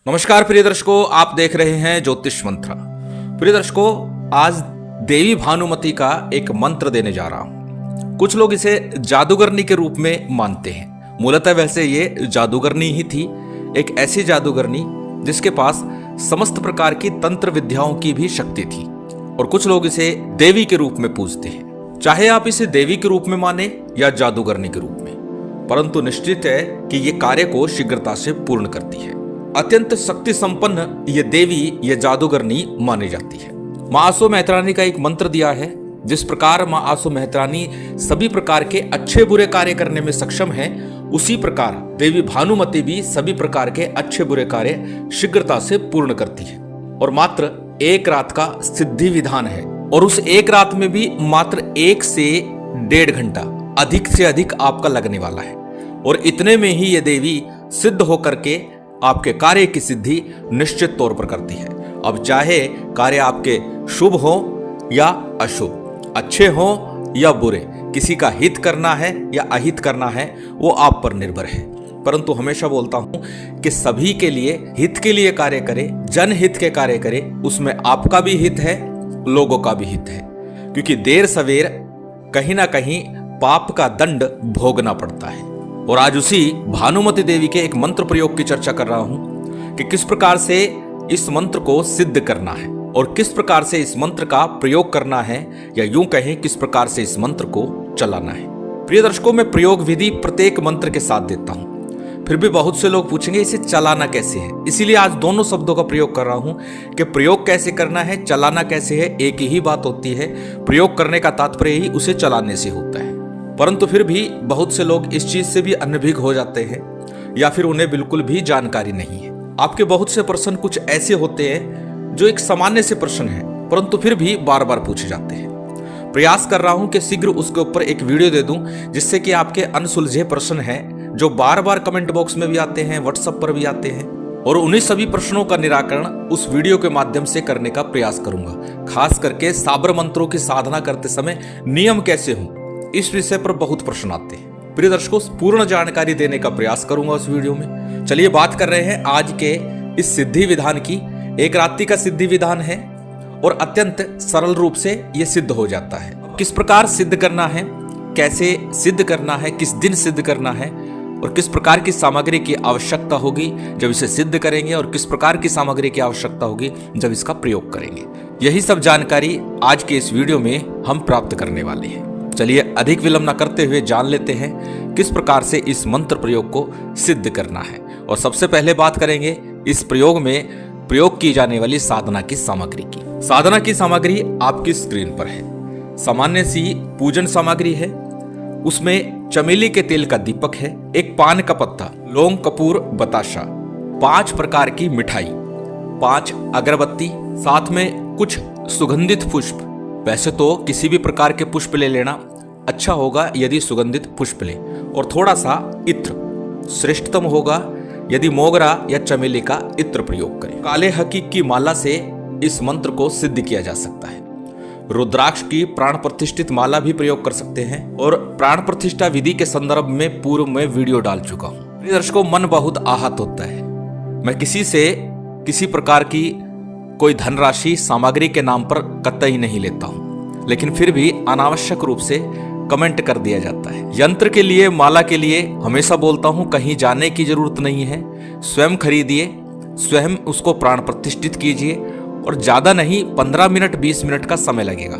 नमस्कार प्रिय दर्शकों, आप देख रहे हैं ज्योतिष मंत्र। प्रिय दर्शकों, आज देवी भानुमति का एक मंत्र देने जा रहा हूं। कुछ लोग इसे जादूगरनी के रूप में मानते हैं। मूलतः वैसे ये जादूगरनी ही थी, एक ऐसी जादूगरनी जिसके पास समस्त प्रकार की तंत्र विद्याओं की भी शक्ति थी। और कुछ लोग इसे देवी के रूप में पूजते हैं। चाहे आप इसे देवी के रूप में माने या जादूगरनी के रूप में, परंतु निश्चित है कि ये कार्य को शीघ्रता से पूर्ण करती है। अत्यंत शक्ति संपन्न ये देवी, ये जादूगरनी मानी जाती है। मां आसो मेहतरानी का एक मंत्र दिया है। जिस प्रकार मां आसो मेहतरानी सभी प्रकार के अच्छे बुरे कार्य करने में सक्षम है, उसी प्रकार देवी भानुमति भी सभी प्रकार के अच्छे बुरे कार्य शीघ्रता से पूर्ण करती है। और मात्र एक रात का सिद्धि विधान है, और उस एक रात में भी मात्र 1 से 1.5 घंटा अधिक से अधिक आपका लगने वाला है। और इतने में ही ये देवी सिद्ध होकर के आपके कार्य की सिद्धि निश्चित तौर पर करती है। अब चाहे कार्य आपके शुभ हो या अशुभ, अच्छे हो या बुरे, किसी का हित करना है या अहित करना है, वो आप पर निर्भर है। परंतु हमेशा बोलता हूं कि सभी के लिए हित के लिए कार्य करें, जनहित के कार्य करें। उसमें आपका भी हित है, लोगों का भी हित है, क्योंकि देर सवेर कहीं ना कहीं पाप का दंड भोगना पड़ता है। और आज उसी भानुमति देवी के एक मंत्र प्रयोग की चर्चा कर रहा हूं कि किस प्रकार से इस मंत्र को सिद्ध करना है और किस प्रकार से इस मंत्र का प्रयोग करना है, या यूं कहें किस प्रकार से इस मंत्र को चलाना है। प्रिय दर्शकों, मैं प्रयोग विधि प्रत्येक मंत्र के साथ देता हूं। फिर भी बहुत से लोग पूछेंगे इसे चलाना कैसे है, इसीलिए आज दोनों शब्दों का प्रयोग कर रहा हूं कि प्रयोग कैसे करना है, चलाना कैसे है। एक ही बात होती है, प्रयोग करने का तात्पर्य ही उसे चलाने से होता है। परंतु फिर भी बहुत से लोग इस चीज से भी अनभिज्ञ हो जाते हैं, या फिर उन्हें बिल्कुल भी जानकारी नहीं है। आपके बहुत से प्रश्न कुछ ऐसे होते हैं जो एक सामान्य से प्रश्न है, परंतु फिर भी बार बार पूछे जाते हैं। प्रयास कर रहा हूं कि शीघ्र उसके ऊपर एक वीडियो दे दूं, जिससे कि आपके अनसुलझे प्रश्न हैं जो बार बार कमेंट बॉक्स में भी आते हैं, व्हाट्सएप पर भी आते हैं, और उन्हीं सभी प्रश्नों का निराकरण उस वीडियो के माध्यम से करने का प्रयास करूंगा। खास करके साबर मंत्रों की साधना करते समय नियम कैसे हों, इस विषय पर बहुत प्रश्न आते हैं। प्रिय दर्शकों, पूर्ण जानकारी देने का प्रयास करूंगा उस वीडियो में। चलिए बात कर रहे हैं आज के इस सिद्धि विधान की। एक रात्रि का सिद्धि विधान है और अत्यंत सरल रूप से यह सिद्ध हो जाता है। किस प्रकार सिद्ध करना है, कैसे सिद्ध करना है, किस दिन सिद्ध करना है, और किस प्रकार की सामग्री की आवश्यकता होगी जब इसे सिद्ध करेंगे, और किस प्रकार की सामग्री की आवश्यकता होगी जब इसका प्रयोग करेंगे, यही सब जानकारी आज के इस वीडियो में हम प्राप्त करने वाले हैं। चलिए अधिक विलंब न करते हुए जान लेते हैं किस प्रकार से इस मंत्र प्रयोग को सिद्ध करना है। और सबसे पहले बात करेंगे इस प्रयोग में प्रयोग की जाने वाली साधना की सामग्री की। साधना की सामग्री आपकी स्क्रीन पर है। सामान्य सी पूजन सामग्री है। उसमें चमेली के तेल का दीपक है, एक पान का पत्ता, लौंग, कपूर, बताशा, 5 प्रकार की मिठाई, 5 अगरबत्ती, साथ में कुछ सुगंधित पुष्प। वैसे तो किसी भी प्रकार के पुष्प ले लेना अच्छा होगा यदि सुगंधित पुष्प ले, और थोड़ा सा इत्र श्रेष्ठतम होगा यदि मोगरा या चमेली का इत्र प्रयोग करें। काले हकीक की माला से इस मंत्र को सिद्ध किया जा सकता है। रुद्राक्ष की प्राण प्रतिष्ठित माला भी प्रयोग कर सकते हैं, और प्राण प्रतिष्ठा विधि के संदर्भ में पूर्व में वीडियो डाल चुका हूं। दर्शकों, मन बहुत आहत होता है। मैं किसी से किसी प्रकार की कोई धनराशि सामग्री के नाम पर कतई नहीं लेता हूं, लेकिन फिर भी अनावश्यक रूप से कमेंट कर दिया जाता है। यंत्र के लिए, माला के लिए हमेशा बोलता हूं कहीं जाने की जरूरत नहीं है। स्वयं खरीदिए, स्वयं उसको प्राण प्रतिष्ठित कीजिए, और ज्यादा नहीं 15 मिनट 20 मिनट का समय लगेगा।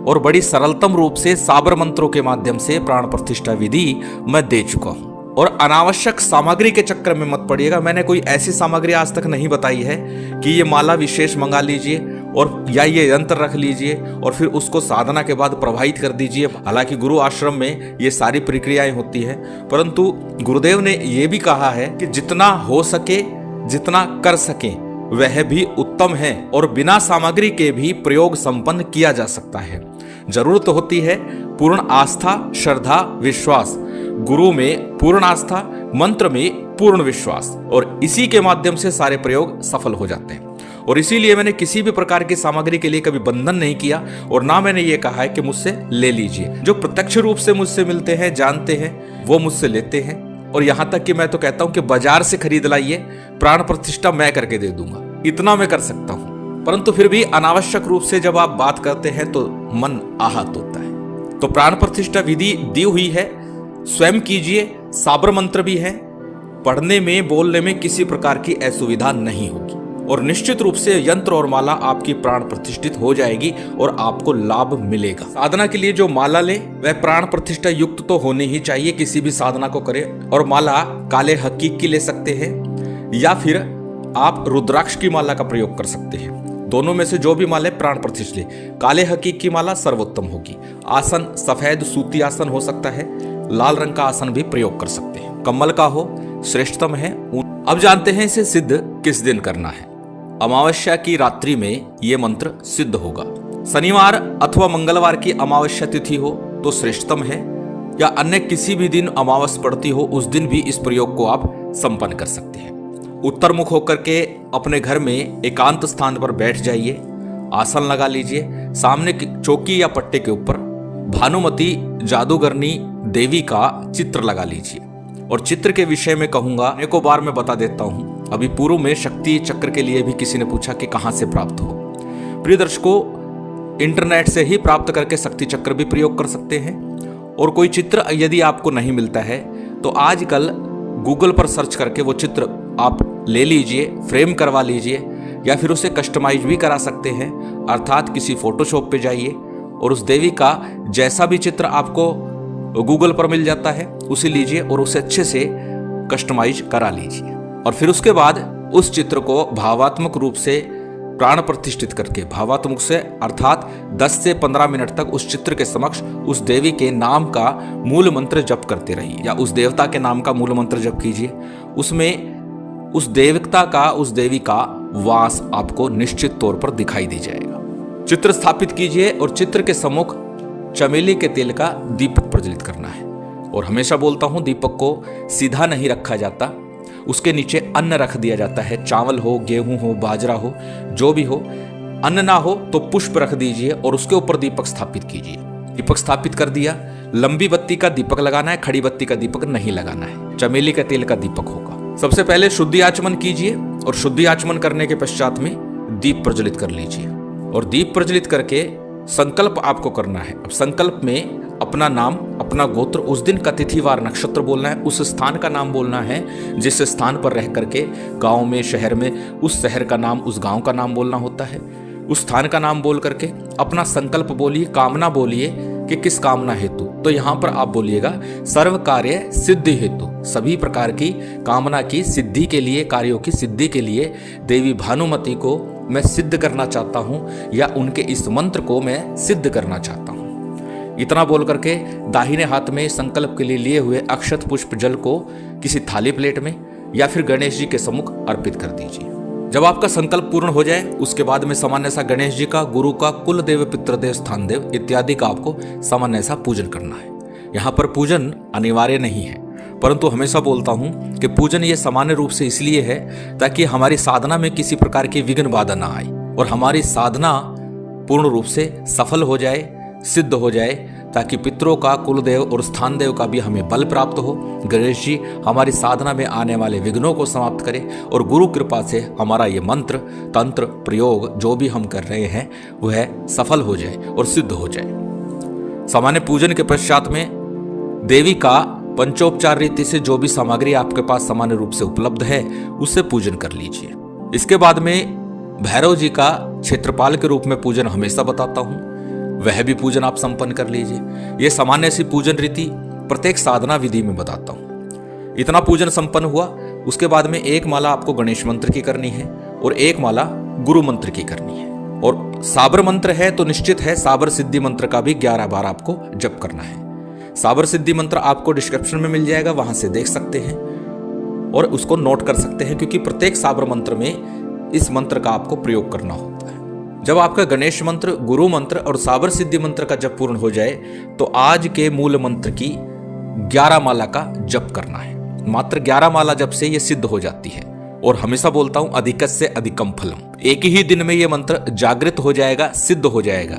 और बड़ी सरलतम रूप से साबर मंत्रों के माध्यम से प्राण प्रतिष्ठा विधि मैं दे चुका हूं। और अनावश्यक सामग्री के चक्कर में मत पड़िएगा। मैंने कोई ऐसी सामग्री आज तक नहीं बताई है कि ये माला विशेष मंगा लीजिए और या ये यंत्र रख लीजिए और फिर उसको साधना के बाद प्रवाहित कर दीजिए। हालांकि गुरु आश्रम में ये सारी प्रक्रियाएं होती हैं, परंतु गुरुदेव ने ये भी कहा है कि जितना हो सके, जितना कर सके वह भी उत्तम है, और बिना सामग्री के भी प्रयोग संपन्न किया जा सकता है। जरूरत होती है पूर्ण आस्था, श्रद्धा, विश्वास। गुरु में पूर्ण आस्था, मंत्र में पूर्ण विश्वास, और इसी के माध्यम से सारे प्रयोग सफल हो जाते हैं। और इसीलिए मैंने किसी भी प्रकार की सामग्री के लिए कभी बंधन नहीं किया, और ना मैंने ये कहा है कि मुझसे ले लीजिए। जो प्रत्यक्ष रूप से मुझसे मिलते हैं, जानते हैं, वो मुझसे लेते हैं, और यहां तक कि मैं तो कहता हूं कि बाजार से खरीद लाइए, प्राण प्रतिष्ठा मैं करके दे दूंगा, इतना मैं कर सकता हूं। परंतु फिर भी अनावश्यक रूप से जब आप बात करते हैं तो मन आहत होता है। तो प्राण प्रतिष्ठा विधि दी हुई है, स्वयं कीजिए। साबर मंत्र भी है, पढ़ने में बोलने में किसी प्रकार की असुविधा नहीं होगी और निश्चित रूप से यंत्र और माला आपकी प्राण प्रतिष्ठित हो जाएगी और आपको लाभ मिलेगा। साधना के लिए जो माला ले वह प्राण प्रतिष्ठा युक्त तो होनी ही चाहिए, किसी भी साधना को करे। और माला काले हकीक की ले सकते हैं या फिर आप रुद्राक्ष की माला का प्रयोग कर सकते हैं। दोनों में से जो भी माला प्राण प्रतिष्ठित ले, काले हकीक की माला सर्वोत्तम होगी। आसन सफेद सूती आसन हो सकता है, लाल रंग का आसन भी प्रयोग कर सकते हैं, कमल का हो श्रेष्ठतम है। अब जानते हैं इसे सिद्ध किस दिन करना है। अमावस्या की रात्रि में यह मंत्र सिद्ध होगा। शनिवार अथवा मंगलवार की अमावस्या तिथि हो तो श्रेष्ठतम है, या अन्य किसी भी दिन अमावस्या पड़ती हो उस दिन भी इस प्रयोग को आप संपन्न कर सकते हैं। उत्तर मुख होकर के अपने घर में एकांत स्थान पर बैठ जाइए, आसन लगा लीजिए, सामने चौकी या पट्टे के ऊपर भानुमती जादूगरनी देवी का चित्र लगा लीजिए। और चित्र के विषय में कहूंगा, एक बार मैं बता देता हूं। अभी पूर्व में शक्ति चक्र के लिए भी किसी ने पूछा कि कहां से प्राप्त हो। प्रिय दर्शकों, इंटरनेट से ही प्राप्त करके शक्ति चक्र भी प्रयोग कर सकते हैं। और कोई चित्र यदि आपको नहीं मिलता है तो आजकल गूगल पर सर्च करके वो चित्र आप ले लीजिए, फ्रेम करवा लीजिए, या फिर उसे कस्टमाइज भी करा सकते हैं। अर्थात किसी फोटोशॉप पे जाइए और उस देवी का जैसा भी चित्र आपको गूगल पर मिल जाता है उसे लीजिए और उसे अच्छे से कस्टमाइज करा लीजिए। और फिर उसके बाद उस चित्र को भावात्मक रूप से प्राण प्रतिष्ठित करके, भावात्मक से अर्थात 10 से 15 मिनट तक उस चित्र के समक्ष उस देवी के नाम का मूल मंत्र जप करते रहिए, या उस देवता के नाम का मूल मंत्र जप कीजिए। उसमें उस देवता का, उस देवी का वास आपको निश्चित तौर पर दिखाई दे जाएगा। चित्र स्थापित कीजिए और चित्र के सम्मुख चमेली के तेल का दीपक प्रज्वलित करना है। और हमेशा बोलता हूं, दीपक को सीधा नहीं रखा जाता, उसके नीचे अन्न रख दिया जाता है। चावल हो, गेहूं हो, बाजरा हो, जो भी हो। अन्न ना हो तो पुष्प रख दीजिए और उसके ऊपर दीपक स्थापित कीजिए। दीपक स्थापित कर दिया, लंबी बत्ती का दीपक लगाना है, खड़ी बत्ती का दीपक नहीं लगाना है, चमेली के तेल का दीपक होगा। सबसे पहले शुद्धि आचमन कीजिए और शुद्धि आचमन करने के पश्चात में दीप प्रज्वलित कर लीजिए। और दीप प्रज्वलित करके संकल्प आपको करना है। अब संकल्प में अपना नाम, अपना गोत्र, उस दिन का तिथिवार नक्षत्र बोलना है, उस स्थान का नाम बोलना है जिस स्थान पर रह करके, गांव में, शहर में, उस शहर का नाम, उस गांव का नाम बोलना होता है। उस स्थान का नाम बोल करके अपना संकल्प बोलिए, कामना बोलिए कि किस कामना हेतु। तो यहां पर आप बोलिएगा सर्व कार्य सिद्धि हेतु, सभी प्रकार की कामना की सिद्धि के लिए, कार्यों की सिद्धि के लिए देवी भानुमति को मैं सिद्ध करना चाहता हूं, या उनके इस मंत्र को मैं सिद्ध करना चाहता हूं। इतना बोल करके दाहिने हाथ में संकल्प के लिए लिए हुए अक्षत पुष्प जल को किसी थाली प्लेट में या फिर गणेश जी के सम्मुख अर्पित कर दीजिए। जब आपका संकल्प पूर्ण हो जाए उसके बाद में सामान्य सा गणेश जी का, गुरु का, कुल देव, पितृदेव, स्थान देव इत्यादि का आपको सामान्य सा पूजन करना है। यहाँ पर पूजन अनिवार्य नहीं है, परंतु हमेशा बोलता हूं कि पूजन ये सामान्य रूप से इसलिए है ताकि हमारी साधना में किसी प्रकार की विघ्न बाधा ना आए और हमारी साधना पूर्ण रूप से सफल हो जाए, सिद्ध हो जाए, ताकि पितरों का, कुलदेव और स्थान देव का भी हमें बल प्राप्त हो। गणेश जी हमारी साधना में आने वाले विघ्नों को समाप्त करें और गुरु कृपा से हमारा ये मंत्र, तंत्र, प्रयोग जो भी हम कर रहे हैं वह सफल हो जाए और सिद्ध हो जाए। सामान्य पूजन के पश्चात में देवी का पंचोपचार रीति से जो भी सामग्री आपके पास सामान्य रूप से उपलब्ध है उससे पूजन कर लीजिए। इसके बाद में भैरव जी का क्षेत्रपाल के रूप में पूजन हमेशा बताता हूं, वह भी पूजन आप संपन्न कर लीजिए। यह सामान्य सी पूजन रीति प्रत्येक साधना विधि में बताता हूं। इतना पूजन संपन्न हुआ, उसके बाद में एक माला आपको गणेश मंत्र की करनी है और एक माला गुरु मंत्र की करनी है। और साबर मंत्र है तो निश्चित है साबर सिद्धि मंत्र का भी 11 बार आपको जप करना है। साबर सिद्धि मंत्र आपको डिस्क्रिप्शन में मिल जाएगा, वहां से देख सकते हैं और उसको नोट कर सकते हैं, क्योंकि प्रत्येक साबर मंत्र में इस मंत्र का आपको प्रयोग करना होता है। जब आपका गणेश मंत्र, गुरु मंत्र और साबर सिद्धि मंत्र का जप पूर्ण हो जाए तो आज के मूल मंत्र की 11 माला का जप करना है। मात्र 11 माला जप से यह सिद्ध हो जाती है। और हमेशा बोलता हूं अधिकस्य अधिकम फलम, एक ही दिन में यह मंत्र जागृत हो जाएगा, सिद्ध हो जाएगा।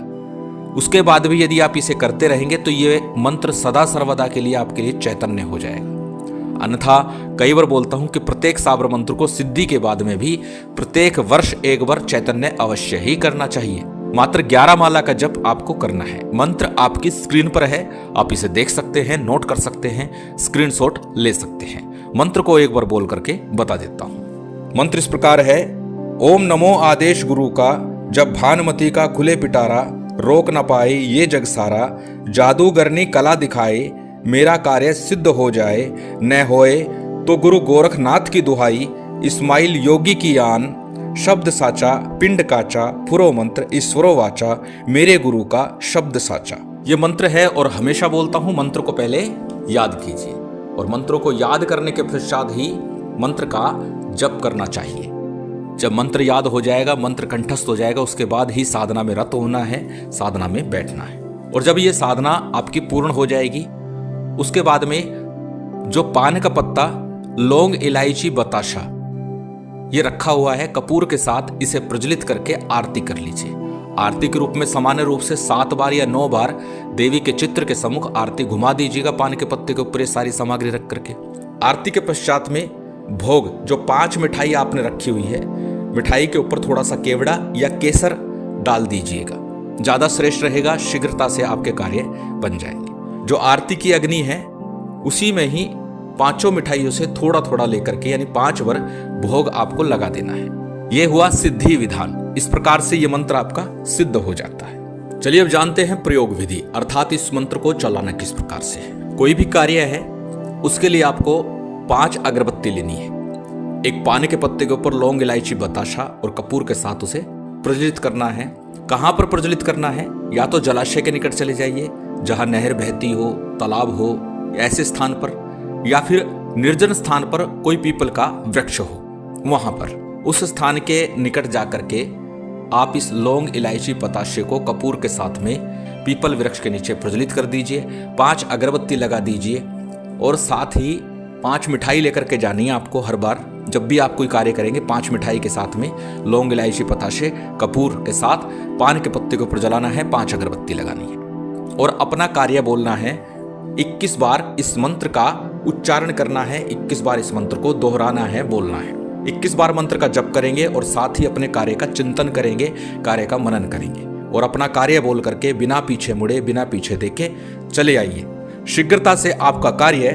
उसके बाद भी यदि आप इसे करते रहेंगे तो यह मंत्र सदा सर्वदा के लिए आपके लिए चैतन्य हो जाएगा। अन्यथा कई बार बोलता हूं कि प्रत्येक साबर मंत्र को सिद्धि के बाद में भी प्रत्येक वर्ष एक बार चैतन्य अवश्य ही करना चाहिए। मात्र 11 माला का जप आपको करना है। मंत्र आपकी स्क्रीन पर है, आप इसे देख सकते हैं, नोट कर सकते हैं, स्क्रीनशॉट ले सकते हैं। मंत्र को एक बार बोल करके बता देता हूं। मंत्र इस प्रकार है, ओम नमो आदेश गुरु का, जब भानुमति का खुले पिटारा, रोक न पाए ये जग सारा, जादूगरनी कला दिखाए, मेरा कार्य सिद्ध हो जाए, न होए तो गुरु गोरखनाथ की दुहाई, इस्माइल योगी की आन, शब्द साचा पिंड काचा, पुरो मंत्र ईश्वरो वाचा, मेरे गुरु का शब्द साचा। ये मंत्र है और हमेशा बोलता हूं मंत्र को पहले याद कीजिए और मंत्रों को याद करने के पश्चात ही मंत्र का जप करना चाहिए। जब मंत्र याद हो जाएगा, मंत्र कंठस्थ हो जाएगा, उसके बाद ही साधना में रत होना है, साधना में बैठना है। और जब ये साधना आपकी पूर्ण हो जाएगी, उसके बाद में जो पान का पत्ता, लौंग, इलायची, बताशा ये रखा हुआ है, कपूर के साथ इसे प्रज्वलित करके आरती कर लीजिए। आरती के रूप में सामान्य रूप से 7 बार या 9 बार देवी के चित्र के सम्मुख आरती घुमा दीजिएगा पान के पत्ते के ऊपर ये सारी सामग्री रख करके। आरती के पश्चात में भोग, जो 5 मिठाई आपने रखी हुई है, मिठाई के ऊपर थोड़ा सा केवड़ा या केसर डाल दीजिएगा, ज्यादा श्रेष्ठ रहेगा, शीघ्रता से आपके कार्य बन जाएंगे। जो आरती की अग्नि है उसी में ही 5 मिठाइयों से थोड़ा थोड़ा लेकर के यानी 5 बार भोग आपको लगा देना है। यह हुआ सिद्धि विधान। इस प्रकार से यह मंत्र आपका सिद्ध हो जाता है। चलिए अब जानते हैं प्रयोग विधि, अर्थात इस मंत्र को चलाना किस प्रकार से है। कोई भी कार्य है उसके लिए आपको 5 अगरबत्ती लेनी है। एक पान के पत्ते के ऊपर लौंग, इलायची, बताशा और कपूर के साथ उसे प्रज्वलित करना है। कहां पर प्रज्वलित करना है? या तो जलाशय के निकट चले जाइए जहां नहर बहती हो, तालाब हो, ऐसे स्थान पर, या फिर निर्जन स्थान पर कोई पीपल का वृक्ष हो, वहां पर उस स्थान के निकट जाकर के आप इस लौंग, इलायची, बताशे को कपूर के साथ में पीपल वृक्ष के नीचे प्रज्वलित कर दीजिए। 5 अगरबत्ती लगा दीजिए और साथ ही 5 मिठाई लेकर के जानी है आपको। हर बार जब भी आप कोई कार्य करेंगे 5 मिठाई के साथ में लौंग, इलायची, बताशे, कपूर के साथ पान के पत्ते को ऊपर जलाना है, 5 अगरबत्ती लगानी है और अपना कार्य बोलना है। 21 बार इस मंत्र का उच्चारण करना है, 21 बार इस मंत्र को दोहराना है, बोलना है। 21 बार मंत्र का जप करेंगे और साथ ही अपने कार्य का चिंतन करेंगे, कार्य का मनन करेंगे और अपना कार्य बोल करके बिना पीछे मुड़े, बिना पीछे देखे चले आइए। शीघ्रता से आपका कार्य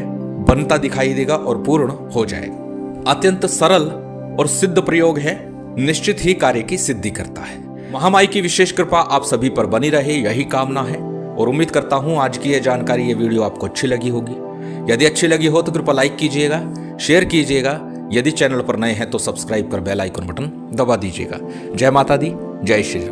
बनता दिखाई देगा और पूर्ण हो जाएगा। अत्यंत सरल और सिद्ध प्रयोग है, निश्चित ही कार्य की सिद्धि करता है। महामाई की विशेष कृपा आप सभी पर बनी रहे, यही कामना है और उम्मीद करता हूं आज की यह जानकारी, ये वीडियो आपको अच्छी लगी होगी। यदि अच्छी लगी हो तो कृपया लाइक कीजिएगा, शेयर कीजिएगा। यदि चैनल पर नए हैं तो सब्सक्राइब कर बेल आइकन बटन दबा दीजिएगा। जय माता दी, जय श्री राम।